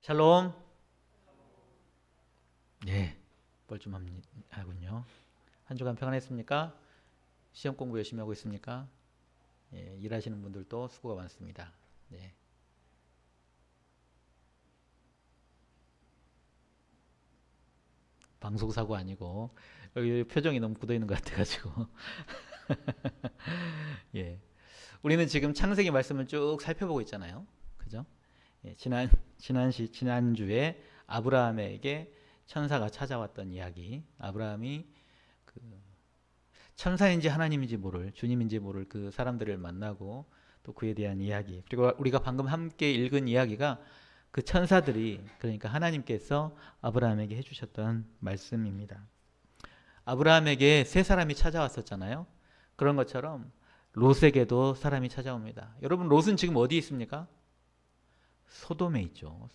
샬롬. 네, 뻘쭘하군요. 한 주간 평안했습니까? 시험 공부 열심히 하고 있습니까? 예, 일하시는 분들도 수고가 많습니다. 네. 방송사고 아니고 여기 표정이 너무 굳어 있는 것 같아가지고 예, 우리는 지금 창세기 말씀을 쭉 살펴보고 있잖아요. 그죠? 예, 지난주에 아브라함에게 천사가 찾아왔던 이야기, 아브라함이 그 천사인지 하나님인지 모를, 주님인지 모를 그 사람들을 만나고 또 그에 대한 이야기, 그리고 우리가 방금 함께 읽은 이야기가 그 천사들이, 그러니까 하나님께서 아브라함에게 해주셨던 말씀입니다. 아브라함에게 세 사람이 찾아왔었잖아요. 그런 것처럼 롯에게도 사람이 찾아옵니다. 여러분, 롯은 지금 어디 있습니까? 소돔에 있죠.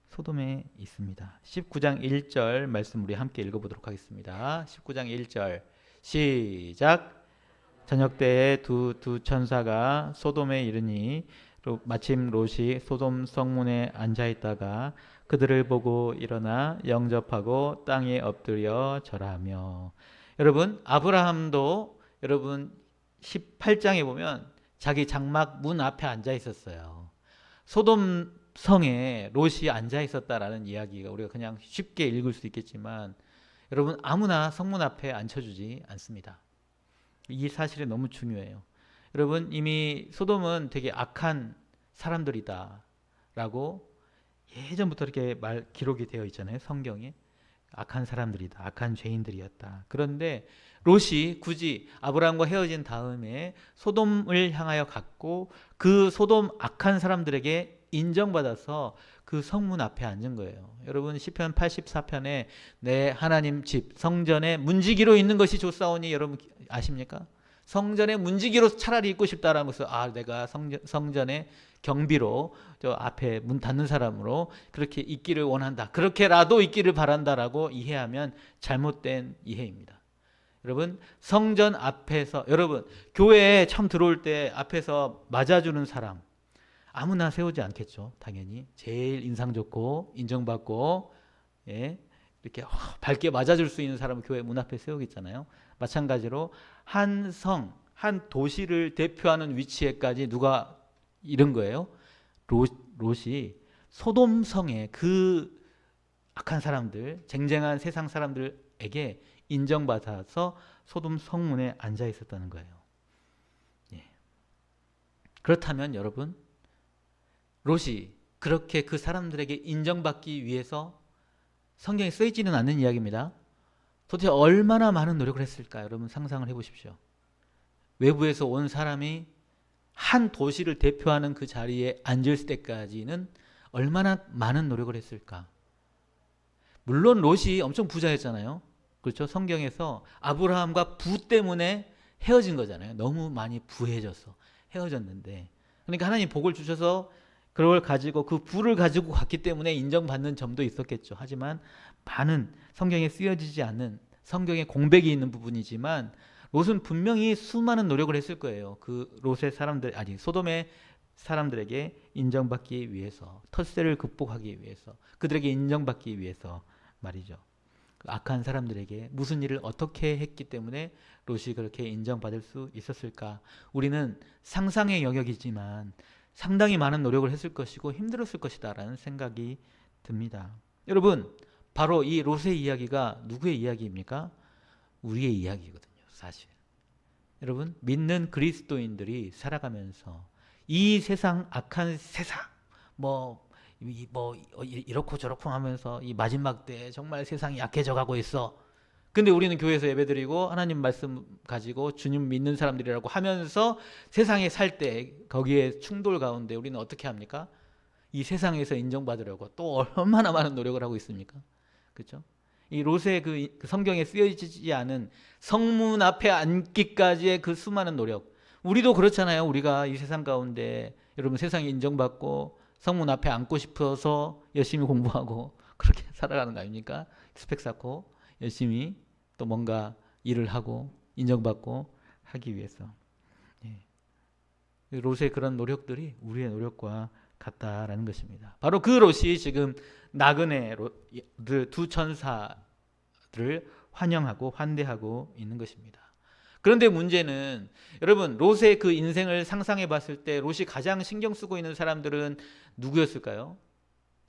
소돔에 있습니다. 19장 1절 말씀 우리 함께 읽어보도록 하겠습니다. 19장 1절 시작. 저녁 때에 두 천사가 소돔에 이르니 마침 롯이 소돔 성문에 앉아 있다가 그들을 보고 일어나 영접하고 땅에 엎드려 절하며. 여러분, 아브라함도 여러분 18장에 보면 자기 장막 문 앞에 앉아 있었어요. 소돔 성에 롯이 앉아 있었다라는 이야기가 우리가 그냥 쉽게 읽을 수 있겠지만, 여러분, 아무나 성문 앞에 앉혀주지 않습니다. 이 사실이 너무 중요해요. 여러분, 이미 소돔은 되게 악한 사람들이다 라고 예전부터 이렇게 기록이 되어 있잖아요. 성경에. 악한 사람들이다, 악한 죄인들이었다. 그런데 롯이 굳이 아브라함과 헤어진 다음에 소돔을 향하여 갔고 그 소돔 악한 사람들에게 인정받아서 그 성문 앞에 앉은 거예요. 여러분, 시편 84편에 내 하나님 집 성전에 문지기로 있는 것이 좋사오니, 여러분 아십니까? 성전에 문지기로 차라리 있고 싶다라는 것을, 내가 성전에 경비로 저 앞에 문 닫는 사람으로 그렇게 있기를 원한다, 그렇게라도 있기를 바란다라고 이해하면 잘못된 이해입니다. 여러분, 성전 앞에서, 여러분 교회에 처음 들어올 때 앞에서 맞아주는 사람 아무나 세우지 않겠죠. 당연히 제일 인상 좋고 인정받고, 예, 이렇게 밝게 맞아줄 수 있는 사람을 교회 문 앞에 세우겠잖아요. 마찬가지로 한 성, 한 도시를 대표하는 위치에까지 누가 이른 거예요? 롯이 소돔 성의 그 악한 사람들, 쟁쟁한 세상 사람들에게 인정받아서 소돔 성문에 앉아 있었다는 거예요. 예. 그렇다면 여러분, 롯이 그렇게 그 사람들에게 인정받기 위해서 성경에 쓰이지는 않는 이야기입니다. 도대체 얼마나 많은 노력을 했을까? 여러분 상상을 해보십시오. 외부에서 온 사람이 한 도시를 대표하는 그 자리에 앉을 때까지는 얼마나 많은 노력을 했을까? 물론 롯이 엄청 부자였잖아요. 그렇죠? 성경에서 아브라함과 부 때문에 헤어진 거잖아요. 너무 많이 부해져서 헤어졌는데, 그러니까 하나님 복을 주셔서 그걸 가지고 그 부를 가지고 갔기 때문에 인정받는 점도 있었겠죠. 하지만 많은 성경에 쓰여지지 않는, 성경에 공백이 있는 부분이지만 롯은 분명히 수많은 노력을 했을 거예요. 그 롯의 사람들, 아니 소돔의 사람들에게 인정받기 위해서, 텃세를 극복하기 위해서, 그들에게 인정받기 위해서 말이죠. 그 악한 사람들에게 무슨 일을 어떻게 했기 때문에 롯이 그렇게 인정받을 수 있었을까? 우리는 상상의 영역이지만 상당히 많은 노력을 했을 것이고 힘들었을 것이다 라는 생각이 듭니다. 여러분, 바로 이 롯의 이야기가 누구의 이야기입니까? 우리의 이야기거든요, 사실. 여러분, 믿는 그리스도인들이 살아가면서 이 세상, 악한 세상, 이렇고 저렇고 하면서 이 마지막 때 정말 세상이 약해져 가고 있어. 근데 우리는 교회에서 예배드리고 하나님 말씀 가지고 주님 믿는 사람들이라고 하면서 세상에 살 때 거기에 충돌 가운데 우리는 어떻게 합니까? 이 세상에서 인정받으려고 또 얼마나 많은 노력을 하고 있습니까? 그렇죠? 이 롯의 그 성경에 쓰여지지 않은 성문 앞에 앉기까지의 그 수많은 노력, 우리도 그렇잖아요. 우리가 이 세상 가운데 여러분 세상에 인정받고 성문 앞에 앉고 싶어서 열심히 공부하고 그렇게 살아가는 거 아닙니까? 스펙 쌓고 열심히 또 뭔가 일을 하고 인정받고 하기 위해서. 예. 롯의 그런 노력들이 우리의 노력과 같다라는 것입니다. 바로 그 롯이 지금 나그네 두 천사들을 환영하고 환대하고 있는 것입니다. 그런데 문제는 여러분, 롯의 그 인생을 상상해 봤을 때 롯이 가장 신경 쓰고 있는 사람들은 누구였을까요?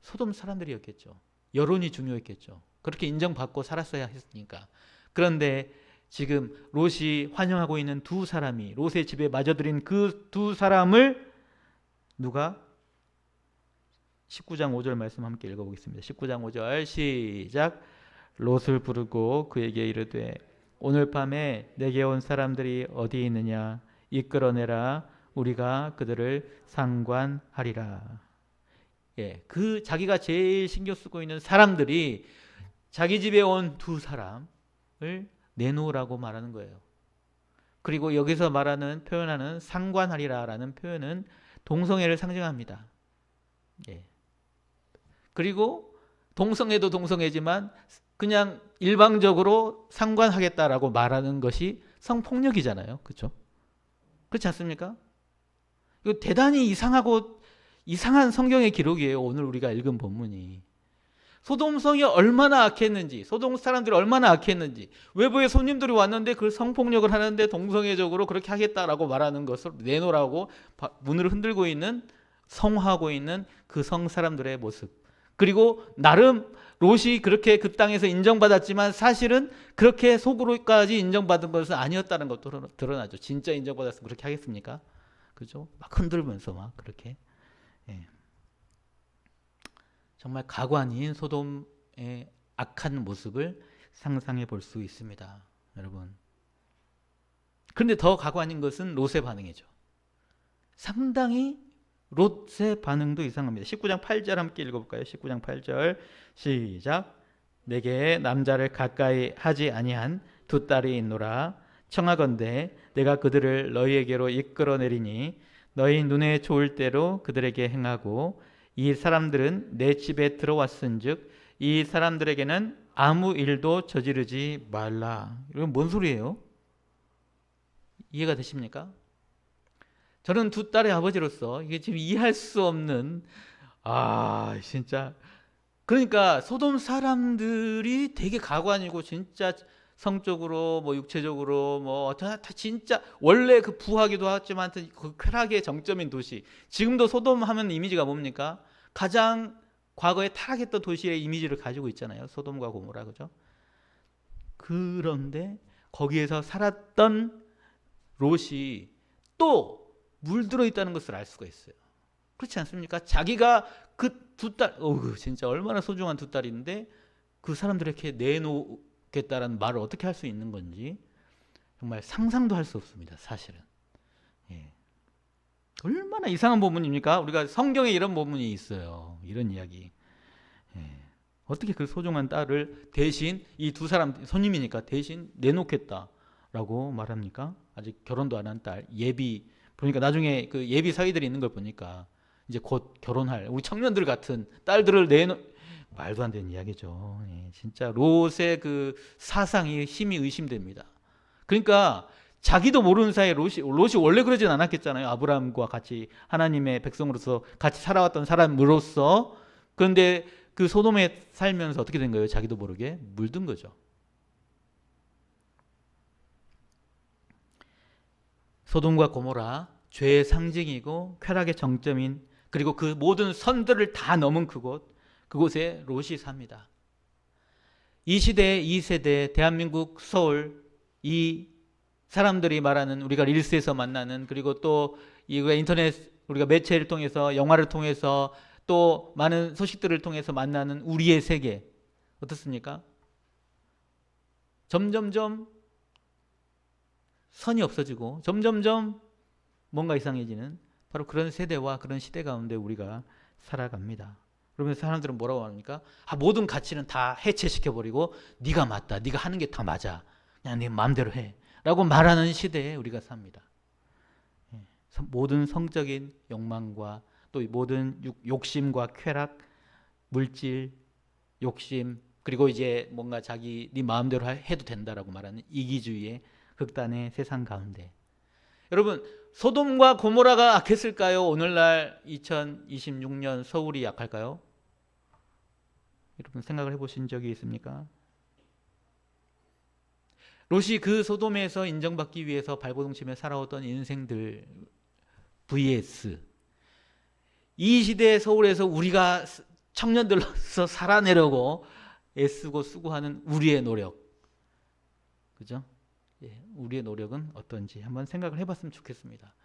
소돔 사람들이었겠죠. 여론이 중요했겠죠. 그렇게 인정받고 살았어야 했으니까. 그런데 지금 롯이 환영하고 있는 두 사람이, 롯의 집에 맞아들인 그 두 사람을 누가? 19장 5절 말씀 함께 읽어보겠습니다. 19장 5절 시작. 롯을 부르고 그에게 이르되 오늘 밤에 내게 온 사람들이 어디 있느냐? 이끌어내라. 우리가 그들을 상관하리라. 예, 그 자기가 제일 신경 쓰고 있는 사람들이 자기 집에 온 두 사람을 내놓으라고 말하는 거예요. 그리고 여기서 표현하는 상관하리라라는 표현은 동성애를 상징합니다. 예. 그리고 동성애도 동성애지만 그냥 일방적으로 상관하겠다라고 말하는 것이 성폭력이잖아요. 그렇죠? 그렇지 않습니까? 이거 대단히 이상한 성경의 기록이에요. 오늘 우리가 읽은 본문이. 소돔성이 얼마나 악했는지, 소돔 사람들이 얼마나 악했는지, 외부의 손님들이 왔는데 그 성폭력을 하는데 동성애적으로 그렇게 하겠다라고 말하는 것을 내놓으라고 문을 흔들고 있는, 성화하고 있는 그 성 사람들의 모습. 그리고 나름 롯이 그렇게 그 땅에서 인정받았지만 사실은 그렇게 속으로까지 인정받은 것은 아니었다는 것도 드러나죠. 진짜 인정받았으면 그렇게 하겠습니까? 그죠? 막 흔들면서 막 그렇게. 예. 정말 가관인 소돔의 악한 모습을 상상해 볼 수 있습니다. 여러분. 그런데 더 가관인 것은 롯의 반응이죠. 상당히 롯의 반응도 이상합니다. 19장 8절 함께 읽어볼까요? 19장 8절 시작. 내게 남자를 가까이 하지 아니한 두 딸이 있노라. 청하건대 내가 그들을 너희에게로 이끌어내리니 너희 눈에 좋을 대로 그들에게 행하고 이 사람들은 내 집에 들어왔은즉 이 사람들에게는 아무 일도 저지르지 말라. 이건 뭔 소리예요? 이해가 되십니까? 저는 두 딸의 아버지로서 이게 지금 이해할 수 없는, 진짜. 그러니까 소돔 사람들이 되게 가관이고 진짜 성적으로 뭐 육체적으로 다 진짜 원래 그 부하기도 하지만 그 쾌락의 정점인 도시. 지금도 소돔 하면 이미지가 뭡니까? 가장 과거에 타락했던 도시의 이미지를 가지고 있잖아요. 소돔과 고모라, 그죠? 그런데 거기에서 살았던 롯이 또 물들어 있다는 것을 알 수가 있어요. 그렇지 않습니까? 자기가 그 두 딸, 진짜 얼마나 소중한 두 딸인데 그 사람들에게 내놓겠다라는 말을 어떻게 할 수 있는 건지 정말 상상도 할 수 없습니다. 사실은. 예. 얼마나 이상한 본문입니까? 우리가 성경에 이런 본문이 있어요. 이런 이야기. 예. 어떻게 그 소중한 딸을 대신 이 두 사람 손님이니까 대신 내놓겠다라고 말합니까? 아직 결혼도 안 한 딸, 예비. 그러니까 나중에 그 예비 사위들이 있는 걸 보니까 이제 곧 결혼할 우리 청년들 같은 딸들을 말도 안 되는 이야기죠. 예, 진짜 롯의 그 사상이 심히 의심됩니다. 그러니까 자기도 모르는 사이에 롯이 원래 그러진 않았겠잖아요. 아브라함과 같이 하나님의 백성으로서 같이 살아왔던 사람으로서. 그런데 그 소돔에 살면서 어떻게 된 거예요? 자기도 모르게 물든 거죠. 소돔과 고모라, 죄의 상징이고 쾌락의 정점인, 그리고 그 모든 선들을 다 넘은 그곳에 롯이 삽니다. 이 시대, 이 세대, 대한민국, 서울, 이 사람들이 말하는, 우리가 릴스에서 만나는, 그리고 또 이거 인터넷, 우리가 매체를 통해서, 영화를 통해서, 또 많은 소식들을 통해서 만나는 우리의 세계, 어떻습니까? 점점점 선이 없어지고 점점점 뭔가 이상해지는 바로 그런 세대와 그런 시대 가운데 우리가 살아갑니다. 그러면 사람들은 뭐라고 합니까? 모든 가치는 다 해체시켜버리고 네가 맞다, 네가 하는 게 다 맞아, 그냥 네 마음대로 해 라고 말하는 시대에 우리가 삽니다. 모든 성적인 욕망과 또 모든 욕심과 쾌락, 물질, 욕심, 그리고 이제 뭔가 자기 네 마음대로 해도 된다라고 말하는 이기주의의 극단의 세상 가운데, 여러분 소돔과 고모라가 악했을까요? 오늘날 2026년 서울이 약할까요? 여러분 생각을 해보신 적이 있습니까? 롯이 그 소돔에서 인정받기 위해서 발버둥치며 살아왔던 인생들 vs 이 시대의 서울에서 우리가 청년들로서 살아내려고 애쓰고 수고하는 우리의 노력, 그죠? 예, 우리의 노력은 어떤지 한번 생각을 해봤으면 좋겠습니다.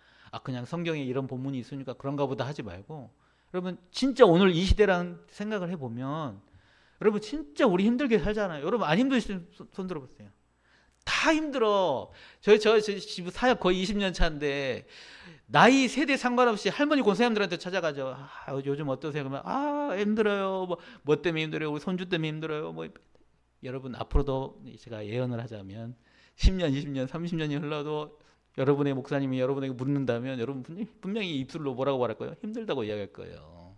그냥 성경에 이런 본문이 있으니까 그런가 보다 하지 말고, 여러분 진짜 오늘 이 시대라는 생각을 해보면, 여러분 진짜 우리 힘들게 살잖아요. 여러분 안 힘드시면 손 들어보세요. 다 힘들어. 저 집 사역 거의 20년 차인데 나이 세대 상관없이 할머니 고생님들한테 찾아가죠. 요즘 어떠세요? 그러면 힘들어요. 뭐 때문에 힘들어요? 우리 손주 때문에 힘들어요. 여러분 앞으로도 제가 예언을 하자면 10년, 20년, 30년이 흘러도 여러분의 목사님이 여러분에게 묻는다면 여러분 분명히 입술로 뭐라고 말할 거예요? 힘들다고 이야기할 거예요.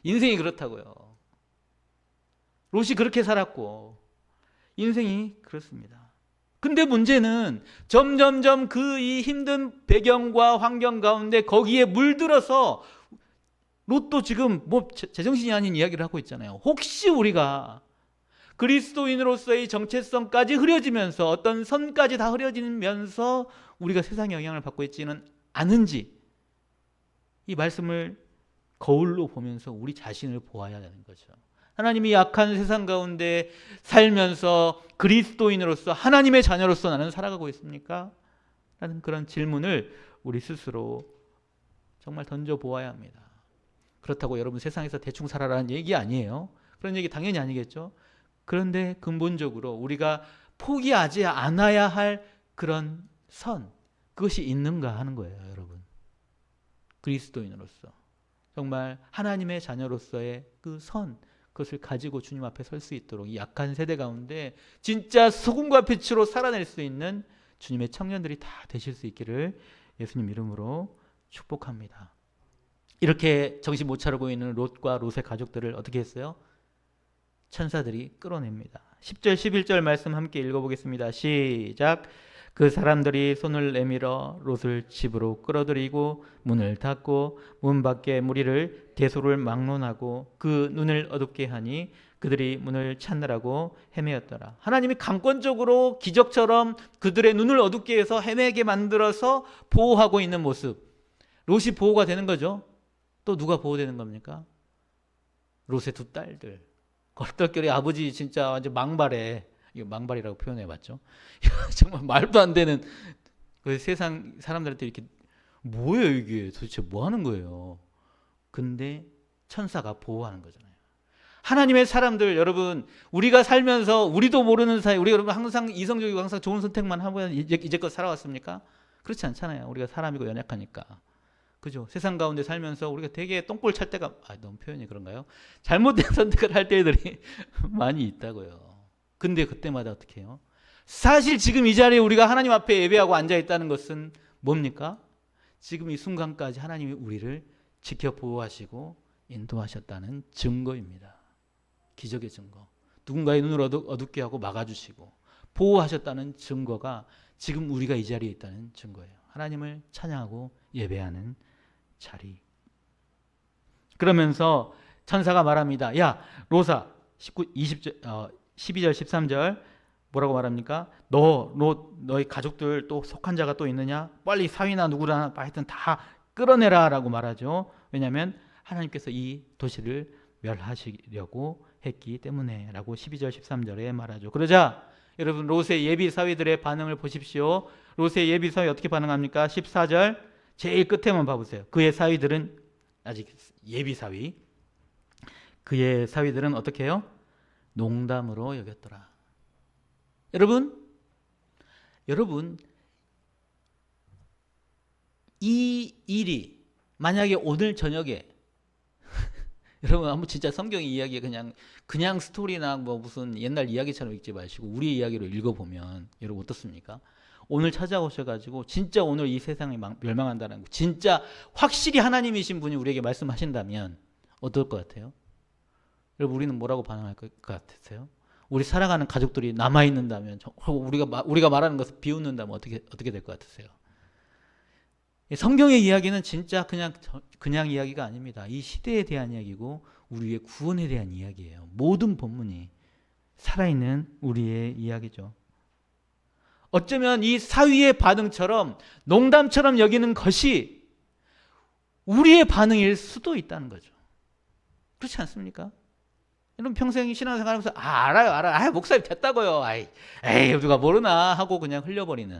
인생이 그렇다고요. 롯이 그렇게 살았고 인생이 그렇습니다. 근데 문제는 점점점 그 이 힘든 배경과 환경 가운데 거기에 물들어서 롯도 지금 제정신이 아닌 이야기를 하고 있잖아요. 혹시 우리가 그리스도인으로서의 정체성까지 흐려지면서 어떤 선까지 다 흐려지면서 우리가 세상의 영향을 받고 있지는 않은지, 이 말씀을 거울로 보면서 우리 자신을 보아야 되는 거죠. 하나님이 약한 세상 가운데 살면서 그리스도인으로서 하나님의 자녀로서 나는 살아가고 있습니까? 라는 그런 질문을 우리 스스로 정말 던져보아야 합니다. 그렇다고 여러분 세상에서 대충 살아라는 얘기 아니에요. 그런 얘기 당연히 아니겠죠. 그런데 근본적으로 우리가 포기하지 않아야 할 그런 선, 그것이 있는가 하는 거예요, 여러분. 그리스도인으로서 정말 하나님의 자녀로서의 그 선, 그것을 가지고 주님 앞에 설 수 있도록 이 약한 세대 가운데 진짜 소금과 빛으로 살아낼 수 있는 주님의 청년들이 다 되실 수 있기를 예수님 이름으로 축복합니다. 이렇게 정신 못 차리고 있는 롯과 롯의 가족들을 어떻게 했어요? 천사들이 끌어냅니다. 10절 11절 말씀 함께 읽어보겠습니다. 시작. 그 사람들이 손을 내밀어 롯을 집으로 끌어들이고 문을 닫고 문 밖에 무리를 대소를 막론하고 그 눈을 어둡게 하니 그들이 문을 찾느라고 헤매었더라. 하나님이 강권적으로 기적처럼 그들의 눈을 어둡게 해서 헤매게 만들어서 보호하고 있는 모습. 롯이 보호가 되는 거죠. 또 누가 보호되는 겁니까? 롯의 두 딸들. 얼떨결에 아버지 진짜 완전 망발해. 이거 망발이라고 표현해봤죠. 정말 말도 안 되는, 그 세상 사람들한테 이렇게 뭐예요 이게 도대체 뭐 하는 거예요. 근데 천사가 보호하는 거잖아요. 하나님의 사람들, 여러분 우리가 살면서 우리도 모르는 사이 우리 여러분 항상 이성적이고 항상 좋은 선택만 하고 이제껏 살아왔습니까? 그렇지 않잖아요. 우리가 사람이고 연약하니까. 그죠? 세상 가운데 살면서 우리가 되게 똥볼 찰 때가, 너무 표현이 그런가요? 잘못된 선택을 할 때들이 많이 있다고요. 근데 그때마다 어떻게 해요? 사실 지금 이 자리에 우리가 하나님 앞에 예배하고 앉아 있다는 것은 뭡니까? 지금 이 순간까지 하나님이 우리를 지켜 보호하시고 인도하셨다는 증거입니다. 기적의 증거. 누군가의 눈을 어둡게 하고 막아주시고 보호하셨다는 증거가 지금 우리가 이 자리에 있다는 증거예요. 하나님을 찬양하고 예배하는 자리. 그러면서 천사가 말합니다. 야, 롯아, 12절 13절 뭐라고 말합니까? 너희 가족들 또 속한 자가 또 있느냐? 빨리 사위나 누구나 하여튼 다 끌어내라 라고 말하죠. 왜냐하면 하나님께서 이 도시를 멸하시려고 했기 때문에 라고 12절 13절에 말하죠. 그러자 여러분 롯의 예비 사위들의 반응을 보십시오. 롯의 예비 사위 어떻게 반응합니까? 14절 제일 끝에만 봐보세요. 그의 사위들은 아직 예비 사위, 그의 사위들은 어떻게 해요? 농담으로 여겼더라. 여러분 이 일이 만약에 오늘 저녁에 여러분 한번 진짜 성경 이야기 그냥 스토리나 뭐 무슨 옛날 이야기처럼 읽지 마시고 우리의 이야기로 읽어보면 여러분 어떻습니까? 오늘 찾아오셔가지고 진짜 오늘 이 세상이 멸망한다는 거 진짜 확실히 하나님이신 분이 우리에게 말씀하신다면 어떨 것 같아요? 여러분 우리는 뭐라고 반응할 것 같으세요? 우리 살아가는 가족들이 남아있는다면 우리가 말하는 것을 비웃는다면 어떻게 될 것 같으세요? 성경의 이야기는 진짜 그냥 이야기가 아닙니다. 이 시대에 대한 이야기고 우리의 구원에 대한 이야기예요. 모든 본문이 살아있는 우리의 이야기죠. 어쩌면 이 사위의 반응처럼 농담처럼 여기는 것이 우리의 반응일 수도 있다는 거죠. 그렇지 않습니까? 여러분 평생 신앙생활하면서 알아요. 목사님 됐다고요. 에이 누가 모르나 하고 그냥 흘려버리는,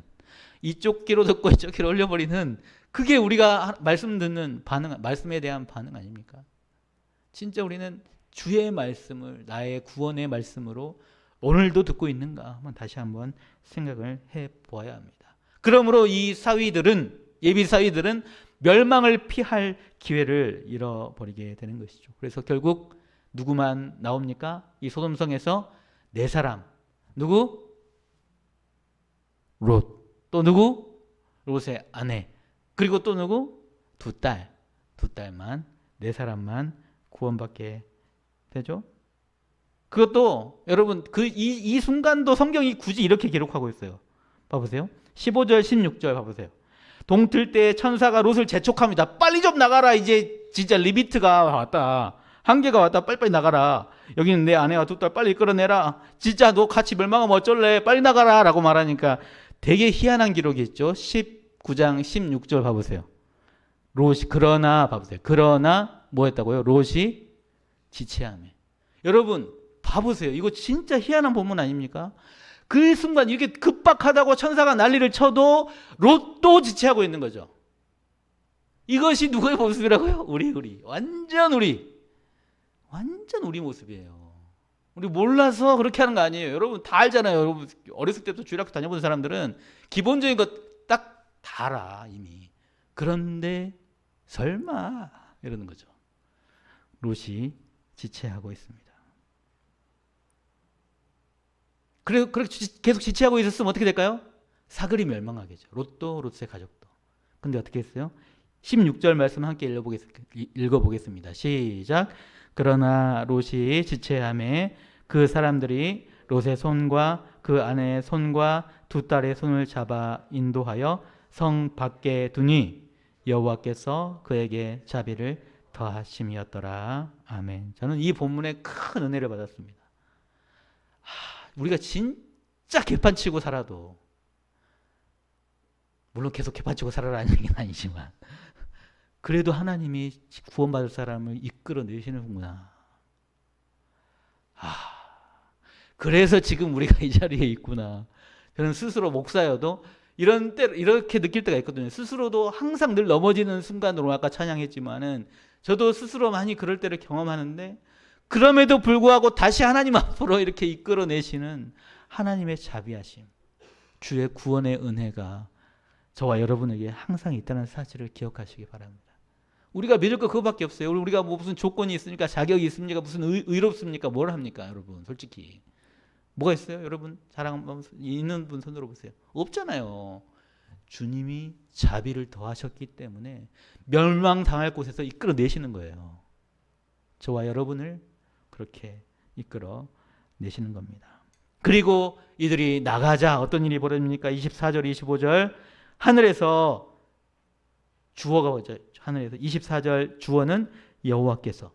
이쪽 귀로 듣고 이쪽 귀로 흘려버리는, 그게 우리가 말씀 듣는 반응, 말씀에 대한 반응 아닙니까? 진짜 우리는 주의 말씀을 나의 구원의 말씀으로 오늘도 듣고 있는가 다시 한번 생각을 해보아야 합니다. 그러므로 이 사위들은, 예비 사위들은 멸망을 피할 기회를 잃어버리게 되는 것이죠. 그래서 결국 누구만 나옵니까? 이 소돔성에서 네 사람. 누구? 롯. 또 누구? 롯의 아내. 그리고 또 누구? 두 딸만, 네 사람만 구원받게 되죠. 그것도 여러분 이 순간도 성경이 굳이 이렇게 기록하고 있어요. 봐보세요. 15절 16절 봐보세요. 동틀 때 천사가 롯을 재촉합니다. 빨리 좀 나가라. 이제 진짜 리미트가 왔다. 한계가 왔다. 빨리빨리 나가라. 여기는 내 아내와 두 딸 빨리 끌어내라. 진짜 너 같이 멸망하면 어쩔래? 빨리 나가라 라고 말하니까 되게 희한한 기록이 있죠. 19장 16절 봐보세요. 롯이 그러나 뭐 했다고요? 롯이 지체하며. 여러분 봐보세요. 이거 진짜 희한한 본문 아닙니까? 그 순간 이렇게 급박하다고 천사가 난리를 쳐도 롯도 지체하고 있는 거죠. 이것이 누구의 모습이라고요? 우리. 완전 우리 모습이에요. 우리 몰라서 그렇게 하는 거 아니에요. 여러분 다 알잖아요. 여러분 어렸을 때부터 주일학교 다녀본 사람들은 기본적인 것 딱 다 알아 이미. 그런데 설마 이러는 거죠. 롯이 지체하고 있습니다. 그렇게 계속 지체하고 있었으면 어떻게 될까요? 사글이 멸망하겠죠. 롯도 롯의 가족도. 근데 어떻게 했어요? 16절 말씀 함께 읽어보겠습니다. 시작. 그러나 롯이 지체하매 그 사람들이 롯의 손과 그 아내의 손과 두 딸의 손을 잡아 인도하여 성 밖에 두니 여호와께서 그에게 자비를 더하심이었더라. 아멘. 저는 이 본문에 큰 은혜를 받았습니다. 우리가 진짜 개판치고 살아도, 물론 계속 개판치고 살아라는 얘기는 아니지만, 그래도 하나님이 구원받을 사람을 이끌어내시는구나. 그래서 지금 우리가 이 자리에 있구나. 저는 스스로 목사여도 이런 때 이렇게 느낄 때가 있거든요. 스스로도 항상 늘 넘어지는 순간으로 아까 찬양했지만은 저도 스스로 많이 그럴 때를 경험하는데, 그럼에도 불구하고 다시 하나님 앞으로 이렇게 이끌어내시는 하나님의 자비하심, 주의 구원의 은혜가 저와 여러분에게 항상 있다는 사실을 기억하시기 바랍니다. 우리가 믿을 거 그거밖에 없어요. 우리가 뭐 무슨 조건이 있습니까? 자격이 있습니까? 무슨 의롭습니까? 뭘 합니까? 여러분 솔직히 뭐가 있어요? 여러분 자랑 있는 분 손들어 보세요. 없잖아요. 주님이 자비를 더하셨기 때문에 멸망당할 곳에서 이끌어내시는 거예요. 저와 여러분을 그렇게 이끌어 내시는 겁니다. 그리고 이들이 나가자 어떤 일이 벌어집니까? 24절 25절 하늘에서 주어가 오죠. 하늘에서 24절 주어는 여호와께서,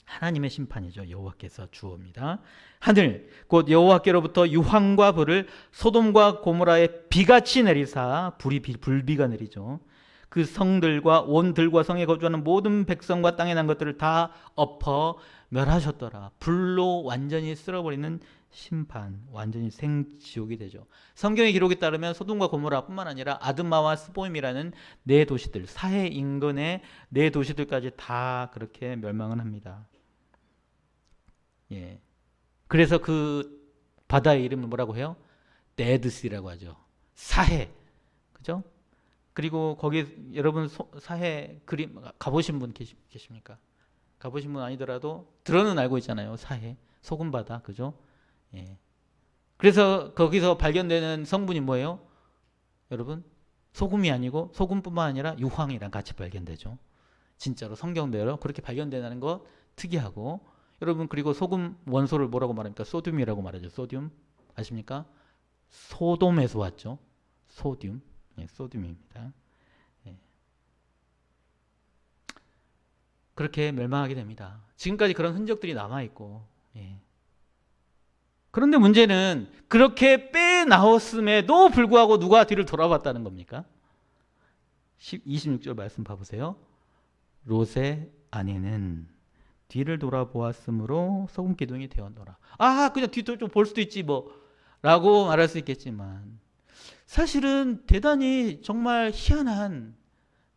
하나님의 심판이죠. 여호와께서 주어입니다. 하늘 곧 여호와께로부터 유황과 불을 소돔과 고모라에 비같이 내리사, 불비가 내리죠. 그 성들과 온 들과 성에 거주하는 모든 백성과 땅에 난 것들을 다 엎어 멸하셨더라. 불로 완전히 쓸어버리는 심판, 완전히 생지옥이 되죠. 성경의 기록에 따르면 소돔과 고모라뿐만 아니라 아드마와 스보임이라는 네 도시들, 사해 인근의 네 도시들까지 다 그렇게 멸망을 합니다. 예. 그래서 그 바다의 이름을 뭐라고 해요? 데드시라고 하죠. 사해. 그죠? 그리고 거기 여러분 사해 그림 가보신 분 계십니까? 가보신 분 아니더라도 들어는 알고 있잖아요. 사해, 소금바다, 그죠? 예. 그래서 거기서 발견되는 성분이 뭐예요? 여러분 소금이 아니고 소금뿐만 아니라 유황이랑 같이 발견되죠. 진짜로 성경대로 그렇게 발견되는 거 특이하고, 여러분 그리고 소금 원소를 뭐라고 말합니까? 소듐이라고 말하죠. 소듐 아십니까? 소돔에서 왔죠. 소듐. 예, 소듐입니다. 예. 그렇게 멸망하게 됩니다. 지금까지 그런 흔적들이 남아있고, 예. 그런데 문제는 그렇게 빼나왔음에도 불구하고 누가 뒤를 돌아봤다는 겁니까? 26절 말씀 봐보세요. 롯의 아내는 뒤를 돌아보았으므로 소금 기둥이 되었노라. 그냥 뒤도 좀 볼 수도 있지 뭐 라고 말할 수 있겠지만, 사실은 대단히 정말 희한한,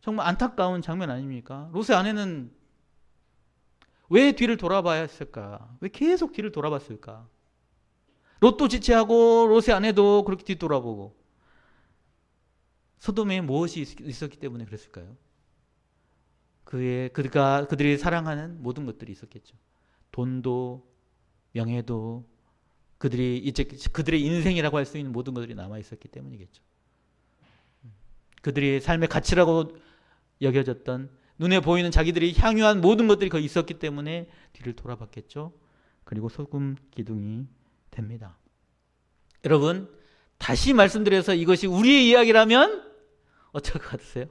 정말 안타까운 장면 아닙니까? 롯의 아내는 왜 뒤를 돌아봐야 했을까? 왜 계속 뒤를 돌아봤을까? 롯도 지체하고 롯의 아내도 그렇게 뒤돌아보고, 소돔에 무엇이 있었기 때문에 그랬을까요? 그들이 사랑하는 모든 것들이 있었겠죠. 돈도, 명예도, 그들의 인생이라고 할 수 있는 모든 것들이 남아 있었기 때문이겠죠. 그들의 삶의 가치라고 여겨졌던, 눈에 보이는 자기들이 향유한 모든 것들이 거기 있었기 때문에 뒤를 돌아봤겠죠. 그리고 소금 기둥이 됩니다. 여러분, 다시 말씀드려서 이것이 우리의 이야기라면 어떨 것 같으세요?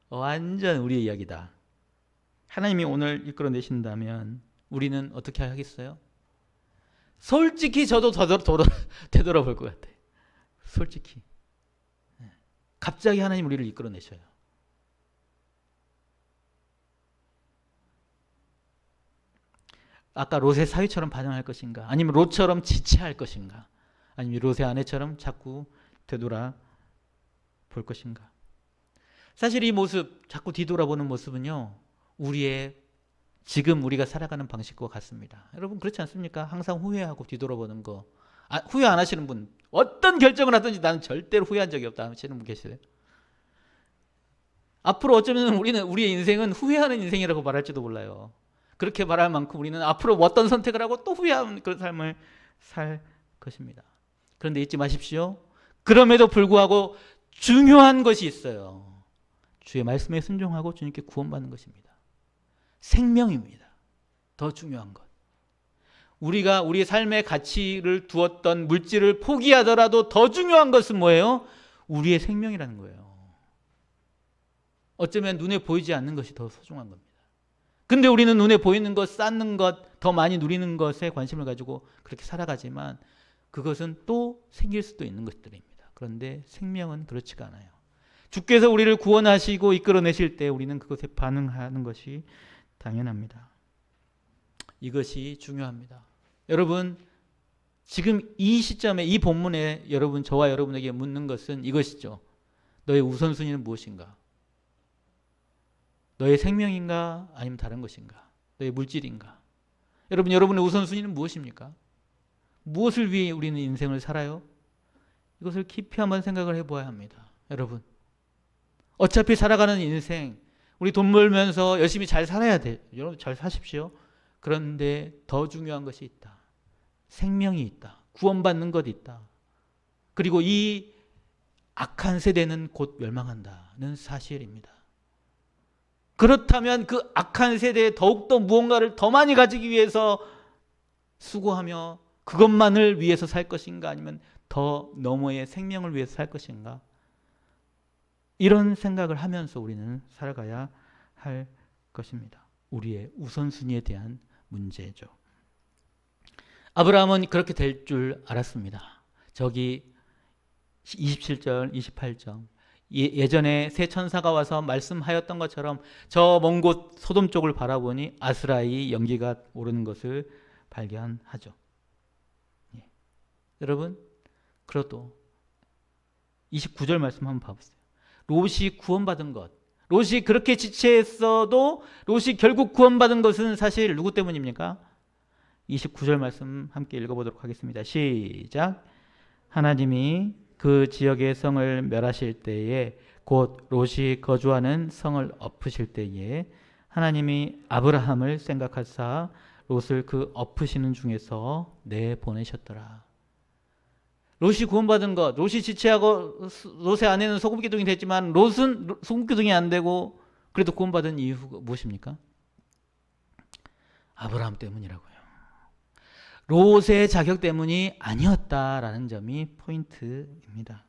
완전 우리의 이야기다. 하나님이 오늘 이끌어내신다면 우리는 어떻게 하겠어요? 솔직히 저도 되돌아볼 것 같아요. 솔직히. 갑자기 하나님 우리를 이끌어내셔요. 아까 롯의 사위처럼 반응할 것인가? 아니면 롯처럼 지체할 것인가? 아니면 롯의 아내처럼 자꾸 되돌아 볼 것인가? 사실 이 모습, 자꾸 뒤돌아보는 모습은요, 지금 우리가 살아가는 방식과 같습니다. 여러분 그렇지 않습니까? 항상 후회하고 뒤돌아보는 거. 후회 안 하시는 분, 어떤 결정을 하든지 나는 절대로 후회한 적이 없다 하시는 분 계세요? 앞으로 어쩌면 우리의 인생은 후회하는 인생이라고 말할지도 몰라요. 그렇게 말할 만큼 우리는 앞으로 어떤 선택을 하고 또 후회하는 그런 삶을 살 것입니다. 그런데 잊지 마십시오. 그럼에도 불구하고 중요한 것이 있어요. 주의 말씀에 순종하고 주님께 구원받는 것입니다. 생명입니다. 더 중요한 것. 우리가 우리 삶의 가치를 두었던 물질을 포기하더라도 더 중요한 것은 뭐예요? 우리의 생명이라는 거예요. 어쩌면 눈에 보이지 않는 것이 더 소중한 겁니다. 근데 우리는 눈에 보이는 것, 쌓는 것, 더 많이 누리는 것에 관심을 가지고 그렇게 살아가지만 그것은 또 생길 수도 있는 것들입니다. 그런데 생명은 그렇지가 않아요. 주께서 우리를 구원하시고 이끌어내실 때 우리는 그것에 반응하는 것이 당연합니다. 이것이 중요합니다. 여러분, 지금 이 시점에 이 본문에 저와 여러분에게 묻는 것은 이것이죠. 너의 우선순위는 무엇인가? 너의 생명인가? 아니면 다른 것인가? 너의 물질인가? 여러분의 우선순위는 무엇입니까? 무엇을 위해 우리는 인생을 살아요? 이것을 깊이 한번 생각을 해보아야 합니다. 여러분, 어차피 살아가는 인생, 우리 돈 벌면서 열심히 잘 살아야 돼요. 여러분 잘 사십시오. 그런데 더 중요한 것이 있다. 생명이 있다. 구원받는 것이 있다. 그리고 이 악한 세대는 곧 멸망한다는 사실입니다. 그렇다면 그 악한 세대에 더욱더 무언가를 더 많이 가지기 위해서 수고하며 그것만을 위해서 살 것인가? 아니면 더 너머의 생명을 위해서 살 것인가? 이런 생각을 하면서 우리는 살아가야 할 것입니다. 우리의 우선순위에 대한 문제죠. 아브라함은 그렇게 될 줄 알았습니다. 저기 27절, 28절 예전에 새 천사가 와서 말씀하였던 것처럼 저 먼 곳 소돔 쪽을 바라보니 아스라의 연기가 오르는 것을 발견하죠. 예. 여러분, 그래도 29절 말씀 한번 봐보세요. 롯이 구원받은 것, 롯이 그렇게 지체했어도 롯이 결국 구원받은 것은 사실 누구 때문입니까? 29절 말씀 함께 읽어보도록 하겠습니다. 시작. 하나님이 그 지역의 성을 멸하실 때에 곧 롯이 거주하는 성을 엎으실 때에 하나님이 아브라함을 생각하사 롯을 그 엎으시는 중에서 내보내셨더라. 롯이 구원받은 것, 롯이 지체하고 롯의 아내는 소금기둥이 됐지만 롯은 소금기둥이 안 되고 그래도 구원받은 이유가 무엇입니까? 아브라함 때문이라고요. 롯의 자격 때문이 아니었다라는 점이 포인트입니다.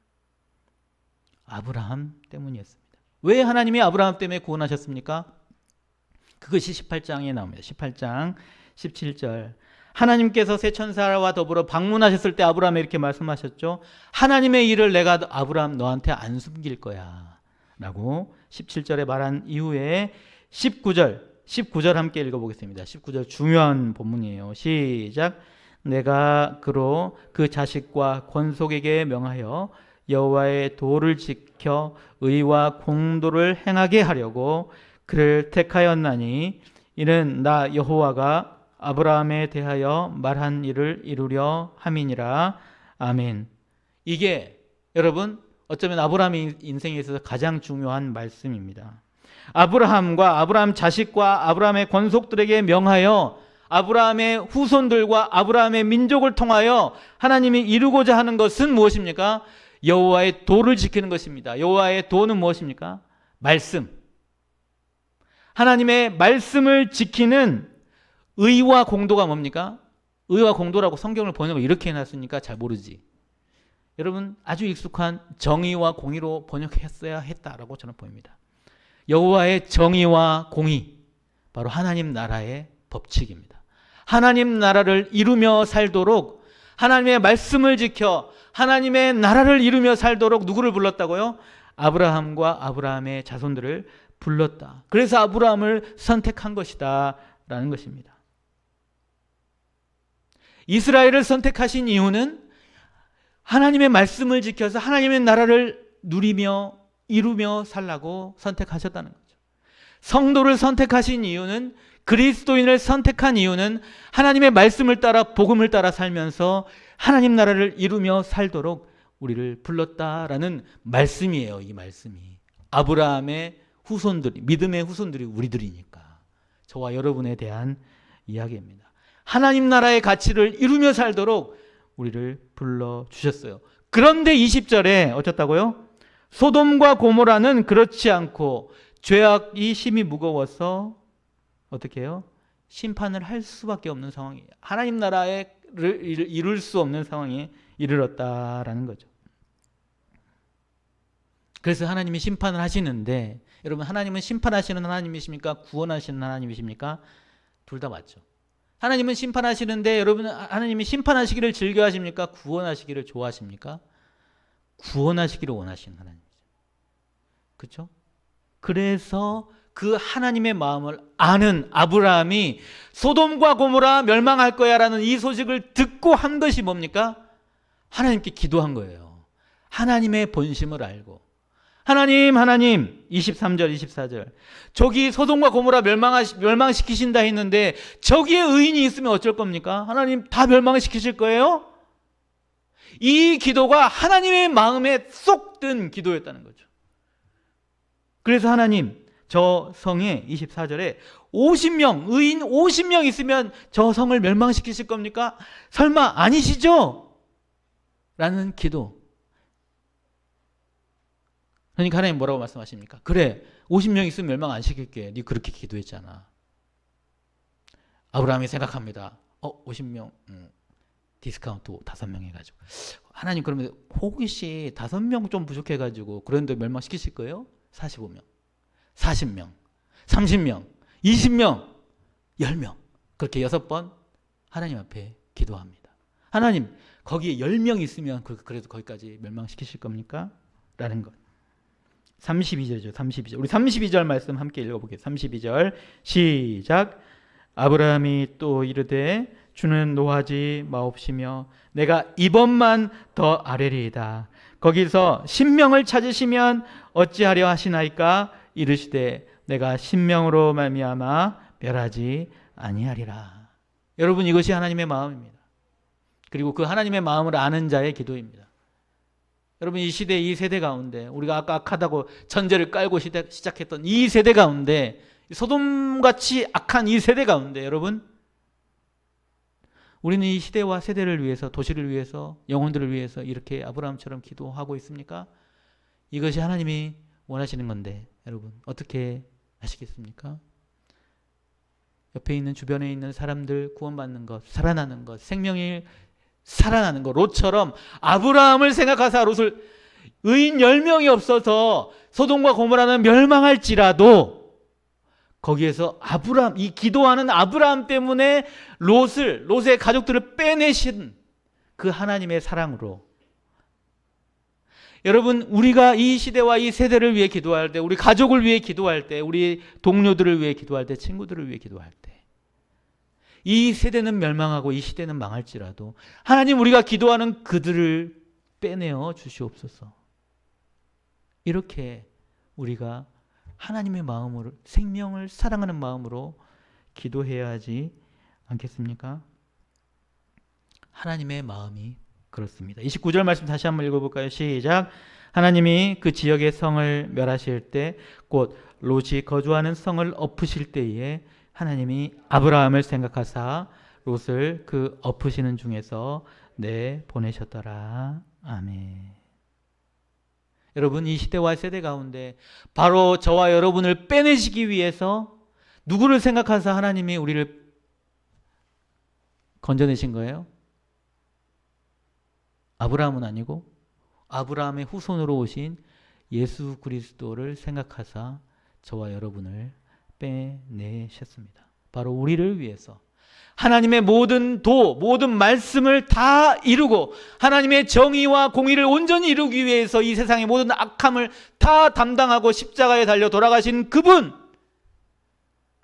아브라함 때문이었습니다. 왜 하나님이 아브라함 때문에 구원하셨습니까? 그것이 18장에 나옵니다. 18장 17절. 하나님께서 새 천사와 더불어 방문하셨을 때 아브라함에 이렇게 말씀하셨죠. 하나님의 일을 내가 아브라함 너한테 안 숨길 거야 라고 17절에 말한 이후에 19절 함께 읽어보겠습니다. 19절 중요한 본문이에요. 시작. 내가 그로 그 자식과 권속에게 명하여 여호와의 도를 지켜 의와 공도를 행하게 하려고 그를 택하였나니 이는 나 여호와가 아브라함에 대하여 말한 일을 이루려 함이니라. 아멘. 이게 여러분 어쩌면 아브라함의 인생에 있어서 가장 중요한 말씀입니다. 아브라함과 아브라함 자식과 아브라함의 권속들에게 명하여 아브라함의 후손들과 아브라함의 민족을 통하여 하나님이 이루고자 하는 것은 무엇입니까? 여호와의 도를 지키는 것입니다. 여호와의 도는 무엇입니까? 말씀. 하나님의 말씀을 지키는 의와 공도가 뭡니까? 의와 공도라고 성경을 번역을 이렇게 해놨으니까 잘 모르지. 여러분 아주 익숙한 정의와 공의로 번역했어야 했다라고 저는 보입니다. 여호와의 정의와 공의, 바로 하나님 나라의 법칙입니다. 하나님 나라를 이루며 살도록, 하나님의 말씀을 지켜 하나님의 나라를 이루며 살도록 누구를 불렀다고요? 아브라함과 아브라함의 자손들을 불렀다. 그래서 아브라함을 선택한 것이다 라는 것입니다. 이스라엘을 선택하신 이유는 하나님의 말씀을 지켜서 하나님의 나라를 누리며 이루며 살라고 선택하셨다는 거죠. 성도를 선택하신 이유는, 그리스도인을 선택한 이유는 하나님의 말씀을 따라 복음을 따라 살면서 하나님 나라를 이루며 살도록 우리를 불렀다라는 말씀이에요. 이 말씀이 아브라함의 후손들이, 믿음의 후손들이 우리들이니까 저와 여러분에 대한 이야기입니다. 하나님 나라의 가치를 이루며 살도록 우리를 불러주셨어요. 그런데 20절에 어쩌다고요? 소돔과 고모라는 그렇지 않고 죄악이 심히 무거워서 어떻게 해요? 심판을 할 수밖에 없는 상황이에요. 하나님 나라를 이룰 수 없는 상황에 이르렀다라는 거죠. 그래서 하나님이 심판을 하시는데, 여러분 하나님은 심판하시는 하나님이십니까? 구원하시는 하나님이십니까? 둘 다 맞죠. 하나님은 심판하시는데 여러분 하나님이 심판하시기를 즐겨하십니까? 구원하시기를 좋아하십니까? 구원하시기를 원하시는 하나님이죠. 그렇죠? 그래서 그 하나님의 마음을 아는 아브라함이 소돔과 고모라 멸망할 거야 라는 이 소식을 듣고 한 것이 뭡니까? 하나님께 기도한 거예요. 하나님의 본심을 알고, 하나님 23절 24절 저기 소돔과 고모라 멸망시키신다 했는데 저기에 의인이 있으면 어쩔 겁니까? 하나님 다 멸망시키실 거예요? 이 기도가 하나님의 마음에 쏙 든 기도였다는 거죠. 그래서 하나님, 저 성에 24절에 50명, 의인 50명 있으면 저 성을 멸망시키실 겁니까? 설마 아니시죠? 라는 기도. 그러니까 하나님 뭐라고 말씀하십니까? 그래, 50명 있으면 멸망 안 시킬게. 네 그렇게 기도했잖아. 아브라함이 생각합니다. 50명 디스카운트 5명 해가지고, 하나님 그러면 혹시 5명 좀 부족해가지고 그런데 멸망시키실 거예요? 45명, 40명, 30명, 20명, 10명, 그렇게 6번 하나님 앞에 기도합니다. 하나님 거기에 10명 있으면 그래도 거기까지 멸망시키실 겁니까? 라는 것. 32절이죠. 32절. 우리 32절 말씀 함께 읽어보겠습니다. 32절 시작. 아브라함이 또 이르되 주는 노하지 마옵시며 내가 이번만 더 아뢰리이다. 거기서 10명을 찾으시면 어찌하려 하시나이까? 이르시되 내가 10명으로 말미암아 멸하지 아니하리라. 여러분 이것이 하나님의 마음입니다. 그리고 그 하나님의 마음을 아는 자의 기도입니다. 여러분 이 시대, 이 세대 가운데, 우리가 아까 악하다고 전제를 깔고 시작했던 이 세대 가운데, 소돔같이 악한 이 세대 가운데 여러분, 우리는 이 시대와 세대를 위해서, 도시를 위해서, 영혼들을 위해서 이렇게 아브라함처럼 기도하고 있습니까? 이것이 하나님이 원하시는 건데 여러분 어떻게 하시겠습니까? 옆에 있는, 주변에 있는 사람들 구원받는 것, 살아나는 것, 생명이 살아나는 것, 롯처럼 아브라함을 생각하사 롯을, 의인 10명이 없어서 소돔과 고모라는 멸망할지라도 거기에서 아브라함, 이 기도하는 아브라함 때문에 롯의 가족들을 빼내신 그 하나님의 사랑으로, 여러분, 우리가 이 시대와 이 세대를 위해 기도할 때, 우리 가족을 위해 기도할 때, 우리 동료들을 위해 기도할 때, 친구들을 위해 기도할 때, 이 세대는 멸망하고 이 시대는 망할지라도 하나님, 우리가 기도하는 그들을 빼내어 주시옵소서. 이렇게 우리가 하나님의 마음으로, 생명을 사랑하는 마음으로 기도해야 하지 않겠습니까? 하나님의 마음이 그렇습니다. 29절 말씀 다시 한번 읽어볼까요? 시작. 하나님이 그 지역의 성을 멸하실 때, 곧 롯이 거주하는 성을 엎으실 때에 하나님이 아브라함을 생각하사 롯을 그 엎으시는 중에서 내보내셨더라. 아멘. 여러분, 이 시대와 세대 가운데 바로 저와 여러분을 빼내시기 위해서 누구를 생각하사 하나님이 우리를 건져내신 거예요? 아브라함은 아니고 아브라함의 후손으로 오신 예수 그리스도를 생각하사 저와 여러분을 빼내셨습니다. 바로 우리를 위해서 하나님의 모든 말씀을 다 이루고 하나님의 정의와 공의를 온전히 이루기 위해서 이 세상의 모든 악함을 다 담당하고 십자가에 달려 돌아가신 그분,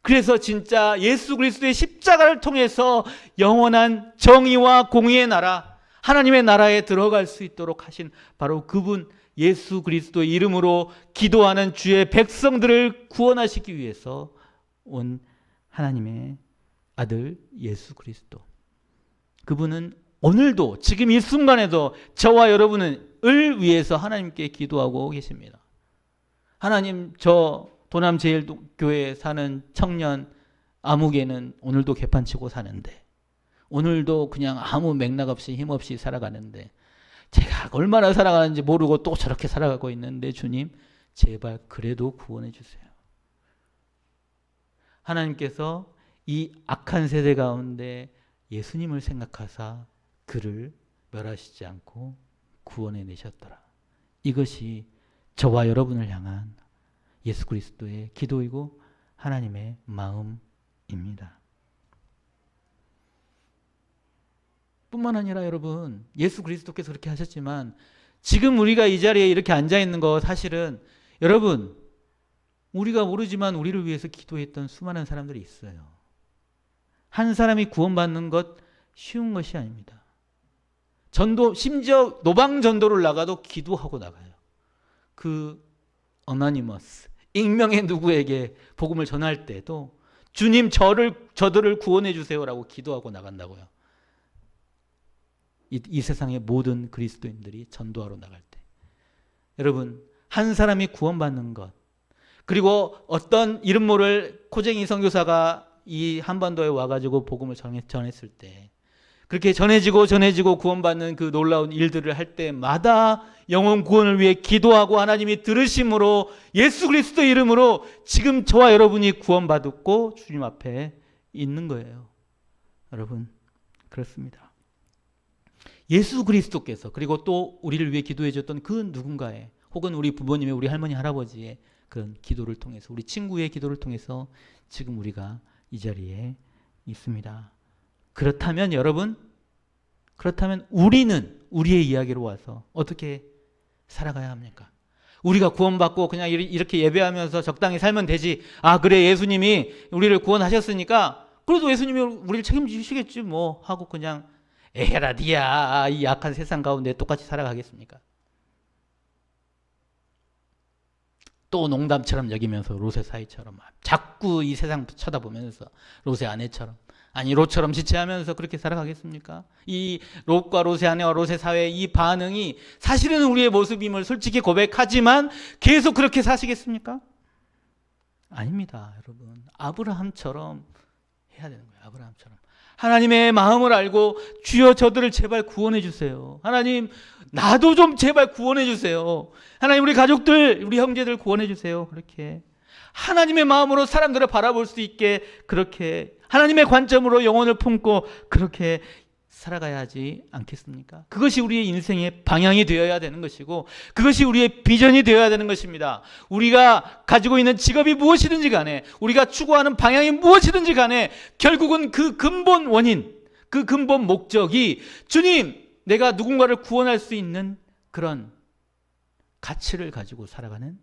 그래서 진짜 예수 그리스도의 십자가를 통해서 영원한 정의와 공의의 나라, 하나님의 나라에 들어갈 수 있도록 하신 바로 그분 예수 그리스도의 이름으로 기도하는 주의 백성들을 구원하시기 위해서 온 하나님의 아들 예수 그리스도, 그분은 오늘도 지금 이 순간에도 저와 여러분을 위해서 하나님께 기도하고 계십니다. 하나님, 저 도남제일교회에 사는 청년 아무개는 오늘도 개판치고 사는데, 오늘도 그냥 아무 맥락 없이 힘없이 살아가는데, 제가 얼마나 살아가는지 모르고 또 저렇게 살아가고 있는데, 주님 제발 그래도 구원해 주세요. 하나님께서 이 악한 세대 가운데 예수님을 생각하사 그를 멸하시지 않고 구원해 내셨더라. 이것이 저와 여러분을 향한 예수 그리스도의 기도이고 하나님의 마음입니다. 뿐만 아니라 여러분, 예수 그리스도께서 그렇게 하셨지만 지금 우리가 이 자리에 이렇게 앉아 있는 거 사실은 여러분, 우리가 모르지만 우리를 위해서 기도했던 수많은 사람들이 있어요. 한 사람이 구원받는 것 쉬운 것이 아닙니다. 전도, 심지어 노방 전도를 나가도 기도하고 나가요. 그 어나니머스, 익명의 누구에게 복음을 전할 때도 주님 저들을 구원해 주세요라고 기도하고 나간다고요. 이 세상의 모든 그리스도인들이 전도하러 나갈 때, 여러분, 한 사람이 구원받는 것, 그리고 어떤 이름 모를 코쟁이 선교사가 이 한반도에 와가지고 복음을 전했을 때, 그렇게 전해지고 구원받는 그 놀라운 일들을 할 때마다 영혼 구원을 위해 기도하고 하나님이 들으심으로 예수 그리스도 이름으로 지금 저와 여러분이 구원받았고 주님 앞에 있는 거예요. 여러분, 그렇습니다. 예수 그리스도께서, 그리고 또 우리를 위해 기도해 줬던 그 누군가의, 혹은 우리 부모님의, 우리 할머니 할아버지의 그런 기도를 통해서, 우리 친구의 기도를 통해서 지금 우리가 이 자리에 있습니다. 그렇다면 여러분, 우리는 우리의 이야기로 와서 어떻게 살아가야 합니까? 우리가 구원받고 그냥 이렇게 예배하면서 적당히 살면 되지. 아, 그래, 예수님이 우리를 구원하셨으니까 그래도 예수님이 우리를 책임지시겠지 뭐 하고 그냥 에헤라 니야, 이 약한 세상 가운데 똑같이 살아가겠습니까? 또 농담처럼 여기면서 롯의 사이처럼 자꾸 이 세상 쳐다보면서 롯의 아내처럼, 아니 롯처럼 지체하면서 그렇게 살아가겠습니까? 이 롯과 롯의 아내와 롯의 사회의 이 반응이 사실은 우리의 모습임을 솔직히 고백하지만 계속 그렇게 사시겠습니까? 아닙니다, 여러분. 아브라함처럼 해야 되는 거예요. 아브라함처럼 하나님의 마음을 알고 주여 저들을 제발 구원해 주세요. 하나님, 나도 좀 제발 구원해 주세요. 하나님, 우리 가족들, 우리 형제들 구원해 주세요. 그렇게 하나님의 마음으로 사람들을 바라볼 수 있게, 그렇게 하나님의 관점으로 영혼을 품고 그렇게 살아가야 하지 않겠습니까? 그것이 우리의 인생의 방향이 되어야 되는 것이고 그것이 우리의 비전이 되어야 되는 것입니다. 우리가 가지고 있는 직업이 무엇이든지 간에 우리가 추구하는 방향이 무엇이든지 간에 결국은 그 근본 원인, 그 근본 목적이 주님, 내가 누군가를 구원할 수 있는 그런 가치를 가지고 살아가는,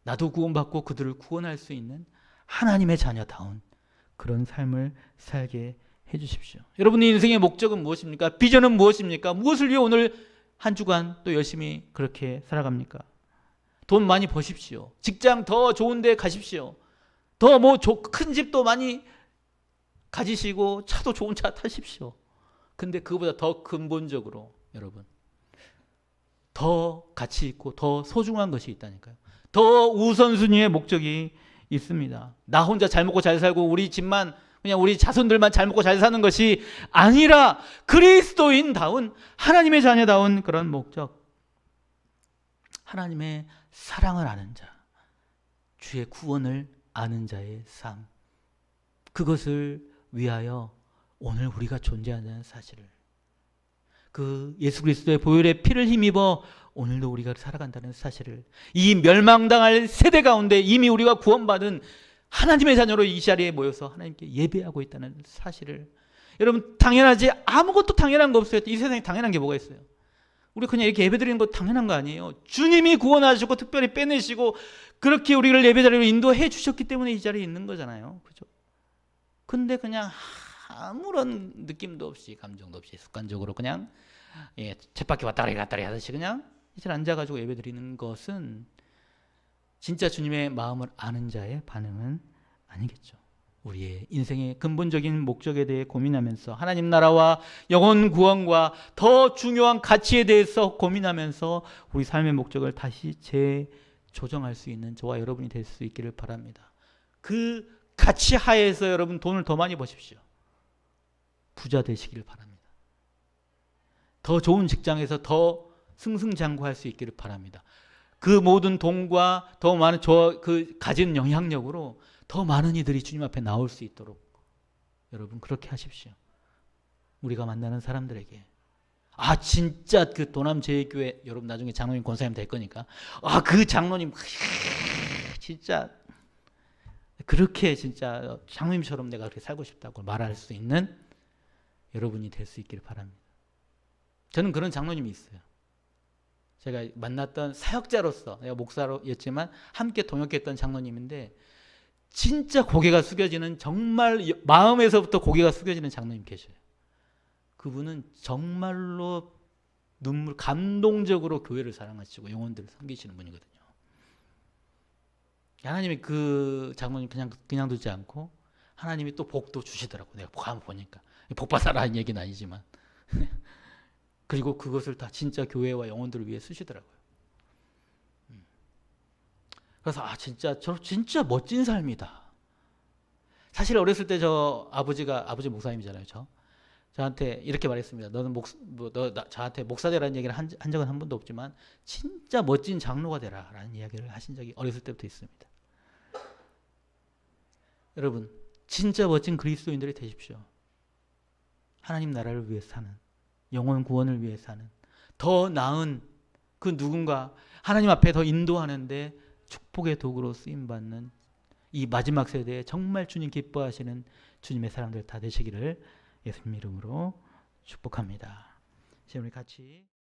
나도 구원받고 그들을 구원할 수 있는 하나님의 자녀다운 그런 삶을 살게 해주십시오. 여러분의 인생의 목적은 무엇입니까? 비전은 무엇입니까? 무엇을 위해 오늘 한 주간 또 열심히 그렇게 살아갑니까? 돈 많이 버십시오. 직장 더 좋은 데 가십시오. 더 큰 집도 많이 가지시고 차도 좋은 차 타십시오. 근데 그거보다 더 근본적으로 여러분 더 가치 있고 더 소중한 것이 있다니까요. 더 우선순위의 목적이 있습니다. 나 혼자 잘 먹고 잘 살고 우리 집만 그냥 우리 자손들만 잘 먹고 잘 사는 것이 아니라 그리스도인다운 하나님의 자녀다운 그런 목적, 하나님의 사랑을 아는 자, 주의 구원을 아는 자의 삶, 그것을 위하여 오늘 우리가 존재한다는 사실을, 그 예수 그리스도의 보혈의 피를 힘입어 오늘도 우리가 살아간다는 사실을, 이 멸망당할 세대 가운데 이미 우리가 구원받은 하나님의 자녀로 이 자리에 모여서 하나님께 예배하고 있다는 사실을, 여러분 당연하지, 아무것도 당연한 거 없어요. 이 세상에 당연한 게 뭐가 있어요? 우리 그냥 이렇게 예배드리는 거 당연한 거 아니에요. 주님이 구원하시고 특별히 빼내시고 그렇게 우리를 예배자리로 인도해 주셨기 때문에 이 자리에 있는 거잖아요. 그죠? 근데 그냥 아무런 느낌도 없이 감정도 없이 습관적으로 그냥 쳇바퀴 왔다리 갔다리 하듯이 그냥 이제 앉아가지고 예배드리는 것은 진짜 주님의 마음을 아는 자의 반응은 아니겠죠. 우리의 인생의 근본적인 목적에 대해 고민하면서 하나님 나라와 영혼 구원과 더 중요한 가치에 대해서 고민하면서 우리 삶의 목적을 다시 재조정할 수 있는 저와 여러분이 될 수 있기를 바랍니다. 그 가치 하에서 여러분 돈을 더 많이 버십시오. 부자 되시기를 바랍니다. 더 좋은 직장에서 더 승승장구할 수 있기를 바랍니다. 그 모든 돈과 더 많은 그 가진 영향력으로 더 많은 이들이 주님 앞에 나올 수 있도록 여러분 그렇게 하십시오. 우리가 만나는 사람들에게 진짜 그 도남제일교회 여러분 나중에 장로님 권사님 될 거니까 그 장로님 진짜 그렇게 진짜 장로님처럼 내가 그렇게 살고 싶다고 말할 수 있는 여러분이 될 수 있기를 바랍니다. 저는 그런 장로님이 있어요. 제가 만났던 사역자로서, 내가 목사였지만 함께 동역했던 장로님인데 진짜 고개가 숙여지는, 정말 마음에서부터 고개가 숙여지는 장로님 계셔요. 그분은 정말로 감동적으로 교회를 사랑하시고 영혼들을 섬기시는 분이거든요. 하나님이 그 장로님 그냥 두지 않고 하나님이 또 복도 주시더라고. 내가 가만 보니까 복 받아라는 얘기는 아니지만 그리고 그것을 다 진짜 교회와 영혼들을 위해 쓰시더라고요. 그래서 진짜 멋진 삶이다. 사실 어렸을 때 아버지 목사님이잖아요. 저한테 이렇게 말했습니다. 너는 저한테 목사 되라는 얘기를 한 적은 한 번도 없지만 진짜 멋진 장로가 되라라는 이야기를 하신 적이 어렸을 때부터 있습니다. 여러분 진짜 멋진 그리스도인들이 되십시오. 하나님 나라를 위해 사는, 영혼 구원을 위해 사는, 더 나은 그 누군가 하나님 앞에 더 인도하는데 축복의 도구로 쓰임받는 이 마지막 세대에 정말 주님 기뻐하시는 주님의 사람들 다 되시기를 예수님 이름으로 축복합니다. 이제 우리 같이